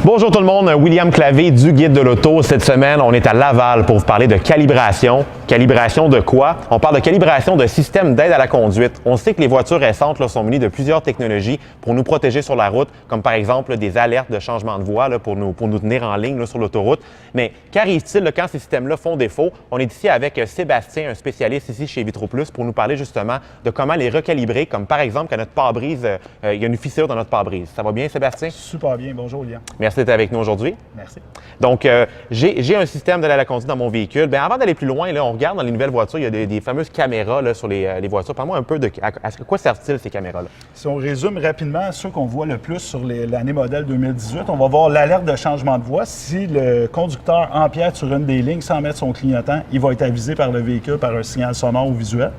Bonjour tout le monde, William Clavé du Guide de l'Auto. Cette semaine, on est à Laval pour vous parler de calibration. Calibration de quoi? On parle de calibration de systèmes d'aide à la conduite. On sait que les voitures récentes sont munies de plusieurs technologies pour nous protéger sur la route, comme par exemple des alertes de changement de voie pour nous tenir en ligne sur l'autoroute. Mais qu'arrive-t-il quand ces systèmes-là font défaut? On est ici avec Sébastien, un spécialiste ici chez Vitro-Plus, pour nous parler justement de comment les recalibrer, comme par exemple quand notre pare-brise, il y a une fissure dans notre pare-brise. Ça va bien, Sébastien? Super bien. Bonjour, William. Merci d'être avec nous aujourd'hui. Merci. Donc, j'ai un système d'aide à la conduite dans mon véhicule. Bien, avant d'aller plus loin, là, on regarde dans les nouvelles voitures, il y a des fameuses caméras sur les voitures. Parle-moi un peu de à quoi servent-ils ces caméras-là? Si on résume rapidement ceux qu'on voit le plus sur l'année modèle 2018, on va voir l'alerte de changement de voie. Si le conducteur empiète sur une des lignes sans mettre son clignotant, il va être avisé par le véhicule par un signal sonore ou visuel.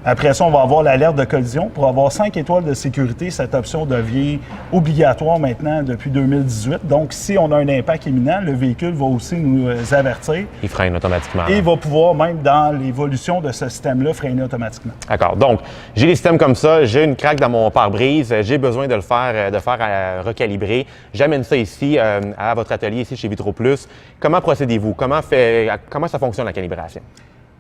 Après ça, on va avoir l'alerte de collision. Pour avoir 5 étoiles de sécurité, cette option devient obligatoire maintenant depuis 2018. Donc, si on a un impact imminent, le véhicule va aussi nous avertir. Il freine automatiquement. Et il va pouvoir, même dans l'évolution de ce système-là, freiner automatiquement. D'accord. Donc, j'ai des systèmes comme ça, j'ai une craque dans mon pare-brise, j'ai besoin de le faire recalibrer. J'amène ça ici à votre atelier, ici chez Vitro-Plus. Comment procédez-vous? Comment ça fonctionne la calibration?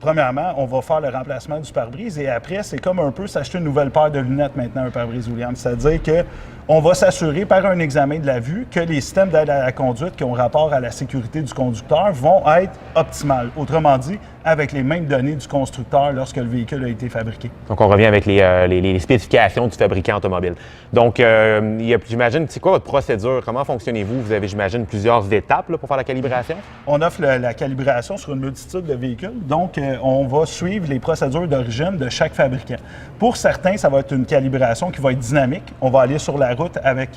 Premièrement, on va faire le remplacement du pare-brise et après, c'est comme un peu s'acheter une nouvelle paire de lunettes maintenant, un pare-brise William. C'est-à-dire qu'on va s'assurer par un examen de la vue que les systèmes d'aide à la conduite qui ont rapport à la sécurité du conducteur vont être optimales. Autrement dit, avec les mêmes données du constructeur lorsque le véhicule a été fabriqué. Donc, on revient avec les spécifications du fabricant automobile. Donc, j'imagine, c'est quoi votre procédure? Comment fonctionnez-vous? Vous avez, j'imagine, plusieurs étapes pour faire la calibration? On offre la calibration sur une multitude de véhicules. Donc, on va suivre les procédures d'origine de chaque fabricant. Pour certains, ça va être une calibration qui va être dynamique. On va aller sur la route avec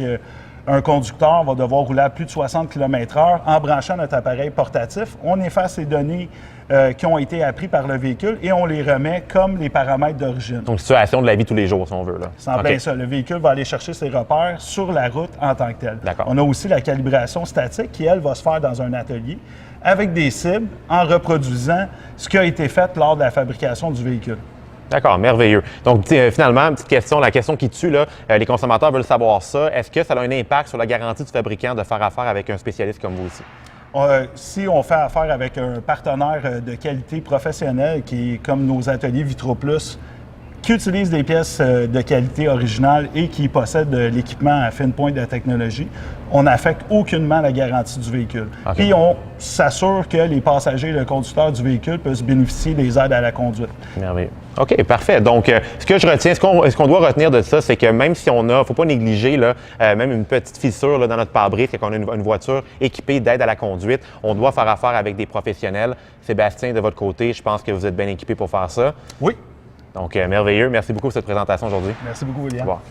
un conducteur, on va devoir rouler à plus de 60 km/h en branchant notre appareil portatif. On efface les données qui ont été apprises par le véhicule et on les remet comme les paramètres d'origine. Donc, situation de la vie tous les jours, si on veut. C'est en plein ça. Le véhicule va aller chercher ses repères sur la route en tant que tel. D'accord. On a aussi la calibration statique qui, elle, va se faire dans un atelier avec des cibles en reproduisant ce qui a été fait lors de la fabrication du véhicule. D'accord, merveilleux. Donc, finalement, petite question, la question qui tue, les consommateurs veulent savoir ça. Est-ce que ça a un impact sur la garantie du fabricant de faire affaire avec un spécialiste comme vous aussi? Si on fait affaire avec un partenaire de qualité professionnelle qui est comme nos ateliers Vitro-Plus, qui utilise des pièces de qualité originale et qui possède l'équipement à fine pointe de la technologie, on n'affecte aucunement la garantie du véhicule. Okay. Puis on s'assure que les passagers et le conducteur du véhicule peuvent bénéficier des aides à la conduite. Merveilleux. OK, parfait. Donc, ce que je retiens, ce qu'on doit retenir de ça, c'est que même si on a, il ne faut pas négliger même une petite fissure dans notre pare-brise, quand on a une voiture équipée d'aide à la conduite, on doit faire affaire avec des professionnels. Sébastien, de votre côté, je pense que vous êtes bien équipé pour faire ça. Oui. Donc, merveilleux. Merci beaucoup pour cette présentation aujourd'hui. Merci beaucoup, William. Au revoir.